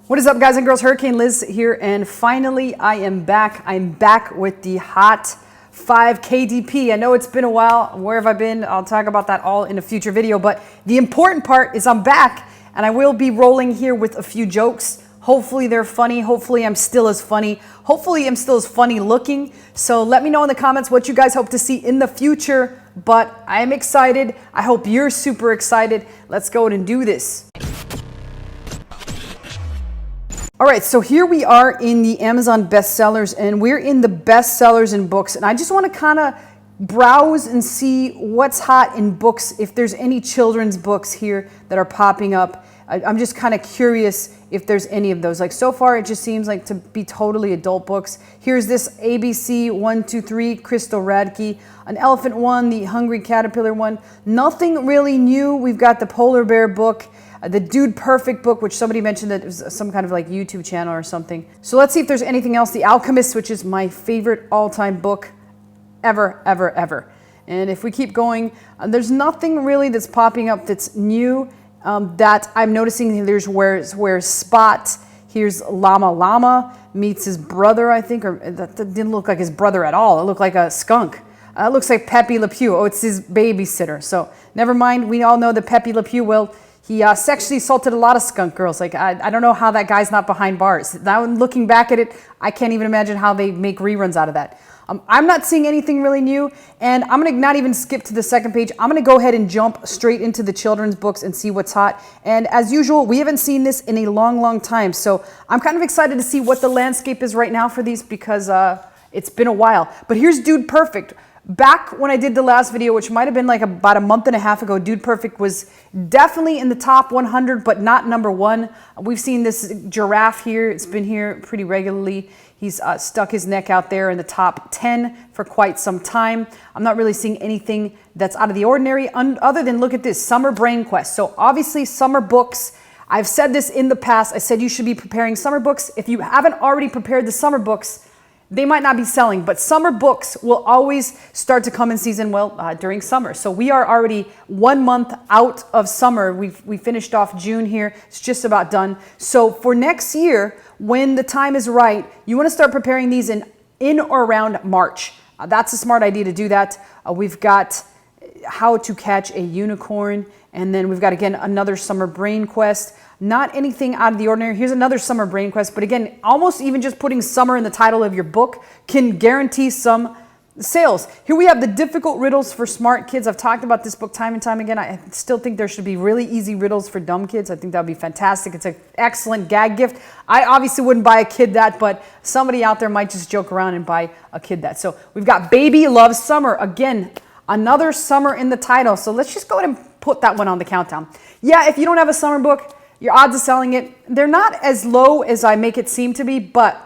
What is up, guys and girls? Hurricane Liz here, and finally I am back. I'm back with the Hot 5 KDP. I know it's been a while. Where have I been? I'll talk about that all in a future video, but the important part is I'm back, and I will be rolling here with a few jokes. Hopefully they're funny. Hopefully I'm still as funny. Hopefully I'm still as funny looking. So let me know in the comments what you guys hope to see in the future, but I am excited. I hope you're super excited. Let's go and do this. All right, so here we are in the Amazon bestsellers, and we're in the bestsellers in books. And I just want to kind of browse and see what's hot in books, if there's any children's books here that are popping up. I'm just kind of curious if there's any of those. Like, so far, it just seems like to be totally adult books. Here's this ABC 123, Crystal Radke, an elephant one, the Hungry Caterpillar one. Nothing really new. We've got the Polar Bear book. The Dude Perfect book, which somebody mentioned that it was some kind of like YouTube channel or something. So let's see if there's anything else. The Alchemist, which is my favorite all-time book ever. And if we keep going, there's nothing really that's popping up that's new that I'm noticing. There's where's Spot. Here's Llama meets his brother, I think, or that didn't look like his brother at all. It looked like a skunk. It looks like Pepe Le Pew. Oh, it's his babysitter. So never mind. We all know that Pepe Le Pew, well, he sexually assaulted a lot of skunk girls. Like, I don't know how that guy's not behind bars. Now, looking back at it, I can't even imagine how they make reruns out of that. I'm not seeing anything really new, and I'm going to not even skip to the second page. I'm going to go ahead and jump straight into the children's books and see what's hot. And as usual, we haven't seen this in a long time, so I'm kind of excited to see what the landscape is right now for these, because it's been a while. But here's Dude Perfect. Back when I did the last video, which might have been like about a month and a half ago, Dude Perfect was definitely in the top 100, but not number one. We've seen this giraffe here. It's been here pretty regularly. He's stuck his neck out there in the top 10 for quite some time. I'm not really seeing anything that's out of the ordinary other than, look at this, Summer Brain Quest. So obviously summer books. I've said this in the past. I said you should be preparing summer books. If you haven't already prepared the summer books, they might not be selling, but summer books will always start to come in season, during summer. So we are already 1 month out of summer. We finished off June here. It's just about done. So for next year, when the time is right, you want to start preparing these in or around March. That's a smart idea to do that. We've got How to Catch a Unicorn, and then we've got, again, another Summer Brain Quest. Not anything out of the ordinary. Here's another Summer Brain Quest, but again, almost even just putting summer in the title of your book can guarantee some sales. Here we have the Difficult Riddles for Smart Kids. I've talked about this book time and time again. I still think there should be really easy riddles for dumb kids. I think that would be fantastic. It's an excellent gag gift. I obviously wouldn't buy a kid that, but somebody out there might just joke around and buy a kid that. So we've got Baby Loves Summer. Again, another summer in the title. So let's just go ahead and put that one on the countdown. Yeah, if you don't have a summer book, your odds of selling it, they're not as low as I make it seem to be, but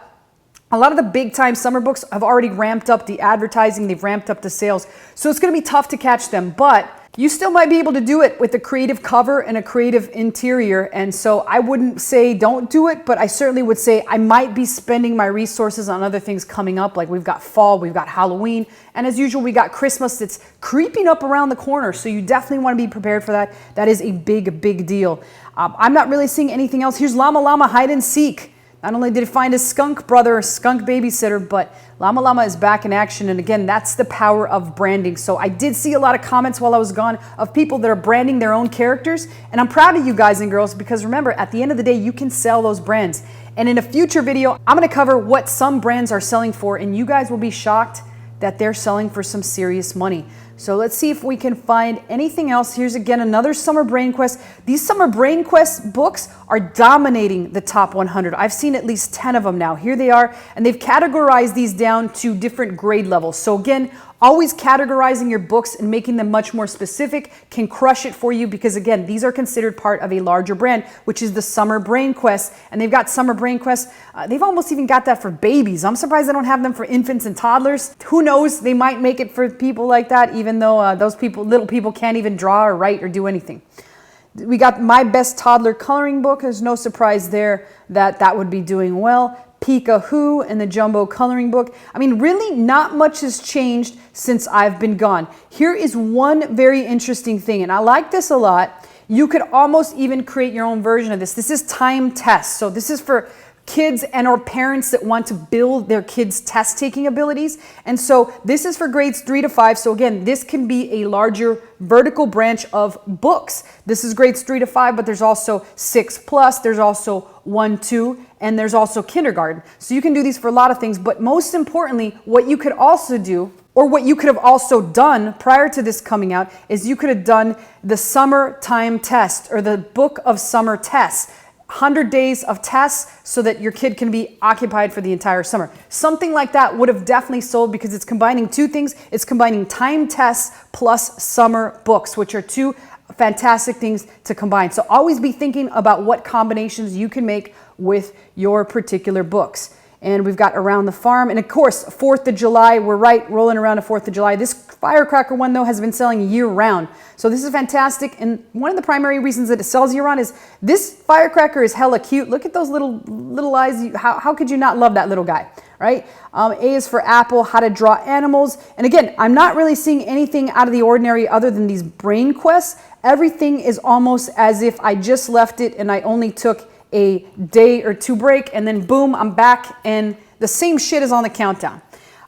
a lot of the big time summer books have already ramped up the advertising, they've ramped up the sales. So it's going to be tough to catch them, but you still might be able to do it with a creative cover and a creative interior. And so I wouldn't say don't do it, but I certainly would say I might be spending my resources on other things coming up. Like, we've got fall, we've got Halloween, and as usual, we got Christmas that's creeping up around the corner. So you definitely want to be prepared for that. That is a big deal. I'm not really seeing anything else. Here's Llama Hide and Seek. Not only did it find his skunk brother, a skunk babysitter, but Llama is back in action. And again, that's the power of branding. So I did see a lot of comments while I was gone of people that are branding their own characters. And I'm proud of you guys and girls, because remember, at the end of the day, you can sell those brands. And in a future video, I'm going to cover what some brands are selling for, and you guys will be shocked that they're selling for some serious money. So let's see if we can find anything else. Here's again another Summer Brain Quest. These Summer Brain Quest books are dominating the top 100. I've seen at least 10 of them now. Here they are, and they've categorized these down to different grade levels. So again, always categorizing your books and making them much more specific can crush it for you, because again, these are considered part of a larger brand, which is the Summer Brain Quest. And they've got Summer Brain Quest. They've almost even got that for babies. I'm surprised they don't have them for infants and toddlers. Who knows? They might make it for people like that, even though those little people can't even draw or write or do anything. We got My Best Toddler Coloring Book. There's no surprise there that that would be doing well. Peek-a-Who and the Jumbo Coloring Book. I mean, really not much has changed since I've been gone. Here is one very interesting thing, and I like this a lot. You could almost even create your own version of this. This is time tests. So this is for kids and or parents that want to build their kids' test-taking abilities. And so this is for grades 3 to 5. So again, this can be a larger vertical branch of books. This is grades 3 to 5, but there's also 6+, there's also 1, 2, and there's also kindergarten. So you can do these for a lot of things, but most importantly, what you could also do, or what you could have also done prior to this coming out, is you could have done the summer time test or the book of summer tests. 100 days of tests so that your kid can be occupied for the entire summer. Something like that would have definitely sold because it's combining two things. It's combining time tests plus summer books, which are two fantastic things to combine. So always be thinking about what combinations you can make with your particular books. And we've got Around the Farm. And of course, 4th of July, we're right rolling around to 4th of July. This firecracker one, though, has been selling year round. So this is fantastic. And one of the primary reasons that it sells year round is this firecracker is hella cute. Look at those little eyes. How could you not love that little guy, right? A is for Apple, How to Draw Animals. And again, I'm not really seeing anything out of the ordinary other than these brain quests. Everything is almost as if I just left it and I only took a day or two break, and then boom, I'm back, and the same shit is on the countdown.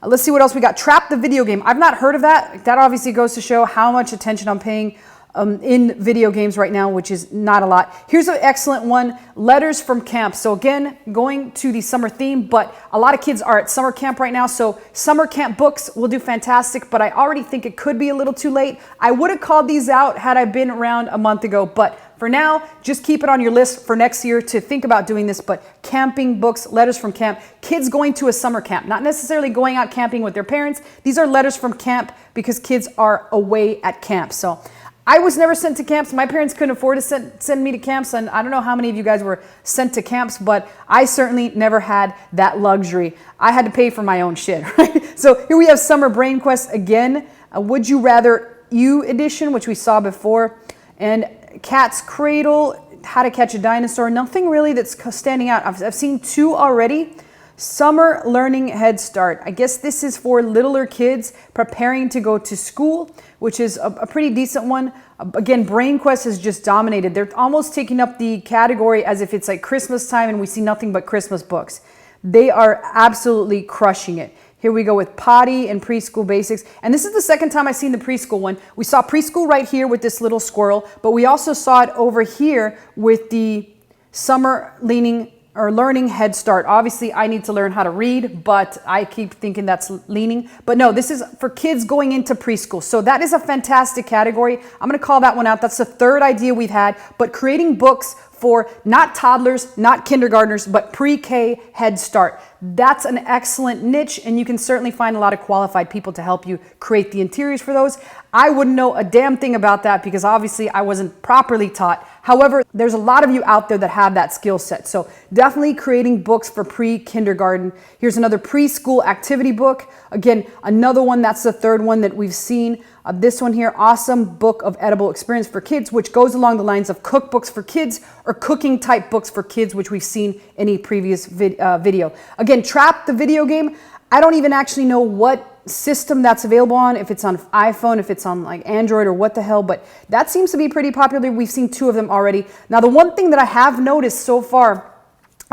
Let's see what else we got. Trap the video game. I've not heard of that. That obviously goes to show how much attention I'm paying in video games right now, which is not a lot. Here's an excellent one, Letters from Camp. So again, going to the summer theme, but a lot of kids are at summer camp right now, so summer camp books will do fantastic, but I already think it could be a little too late. I would have called these out had I been around a month ago, but for now, just keep it on your list for next year to think about doing this, but camping books, letters from camp, kids going to a summer camp, not necessarily going out camping with their parents. These are letters from camp because kids are away at camp. So I was never sent to camps. My parents couldn't afford to send me to camps, and I don't know how many of you guys were sent to camps, but I certainly never had that luxury. I had to pay for my own shit, right? So here we have Summer Brain Quest again, a Would You Rather You edition, which we saw before, and Cat's Cradle, How to Catch a Dinosaur. Nothing really that's standing out. I've seen two already. Summer Learning Head Start. I guess this is for littler kids preparing to go to school, which is a pretty decent one. Again, Brain Quest has just dominated. They're almost taking up the category as if it's like Christmas time and we see nothing but Christmas books. They are absolutely crushing it. Here we go with Potty and Preschool Basics. And this is the second time I've seen the preschool one. We saw preschool right here with this little squirrel, but we also saw it over here with the Summer Learning Head Start. Obviously, I need to learn how to read, but I keep thinking that's leaning. But no, this is for kids going into preschool. So that is a fantastic category. I'm going to call that one out. That's the third idea we've had, but creating books for not toddlers, not kindergartners, but pre-K Head Start. That's an excellent niche, and you can certainly find a lot of qualified people to help you create the interiors for those. I wouldn't know a damn thing about that because obviously I wasn't properly taught. However, there's a lot of you out there that have that skill set. So definitely creating books for pre-kindergarten. Here's another preschool activity book. Again, another one, that's the third one that we've seen. This one here, Awesome Book of Edible Experience for Kids, which goes along the lines of cookbooks for kids or cooking type books for kids, which we've seen in a previous video. Again, Trap the video game. I don't even actually know what system that's available on, if it's on iPhone, if it's on like Android or what the hell, but that seems to be pretty popular. We've seen two of them already. Now, the one thing that I have noticed so far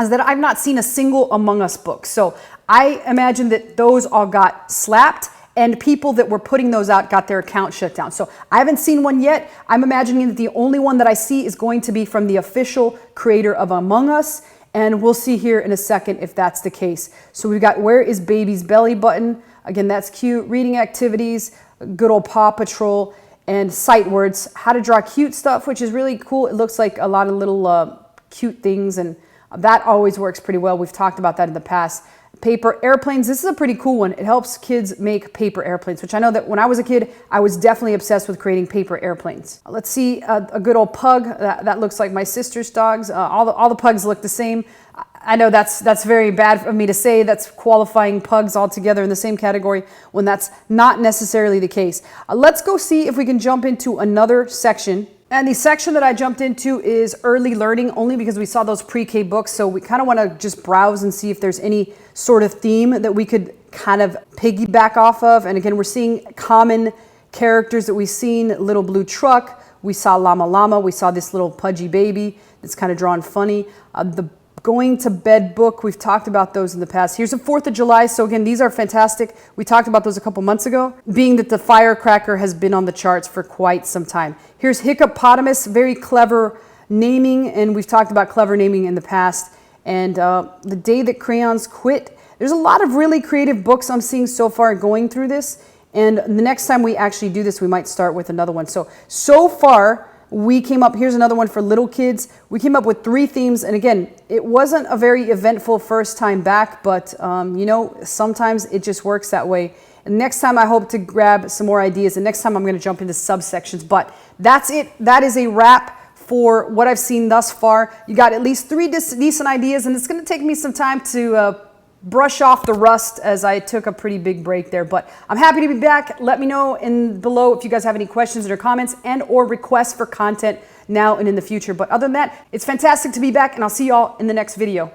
is that I've not seen a single Among Us book. So I imagine that those all got slapped and people that were putting those out got their account shut down. So I haven't seen one yet. I'm imagining that the only one that I see is going to be from the official creator of Among Us, and we'll see here in a second if that's the case. So we've got Where is Baby's Belly Button? Again, that's cute. Reading activities, good old Paw Patrol, and sight words. How to draw cute stuff, which is really cool. It looks like a lot of little cute things, and that always works pretty well. We've talked about that in the past. Paper airplanes. This is a pretty cool one. It helps kids make paper airplanes, which I know that when I was a kid, I was definitely obsessed with creating paper airplanes. Let's see a good old pug. That looks like my sister's dogs. All the pugs look the same. I know that's very bad for me to say. That's qualifying pugs all together in the same category when that's not necessarily the case. Let's go see if we can jump into another section. And the section that I jumped into is early learning, only because we saw those pre-K books. So we kind of want to just browse and see if there's any sort of theme that we could kind of piggyback off of. And again, we're seeing common characters that we've seen. Little Blue Truck. We saw Llama Llama. We saw this little pudgy baby that's kind of drawn funny. The Going to Bed book, we've talked about those in the past. Here's a 4th of July. So again, these are fantastic. We talked about those a couple months ago, being that the firecracker has been on the charts for quite some time. Here's Hiccupotamus, very clever naming, and we've talked about clever naming in the past. And The Day That Crayons Quit. There's a lot of really creative books I'm seeing so far going through this. And the next time we actually do this, we might start with another one. So far, we came up, here's another one for little kids. We came up with 3 themes. And again, it wasn't a very eventful first time back, but you know, sometimes it just works that way. And next time I hope to grab some more ideas. And next time I'm going to jump into subsections. But that's it. That is a wrap for what I've seen thus far. You got at least 3 decent ideas, and it's going to take me some time to brush off the rust as I took a pretty big break there. But I'm happy to be back. Let me know below if you guys have any questions or comments and or requests for content now and in the future. But other than that, it's fantastic to be back, and I'll see y'all in the next video.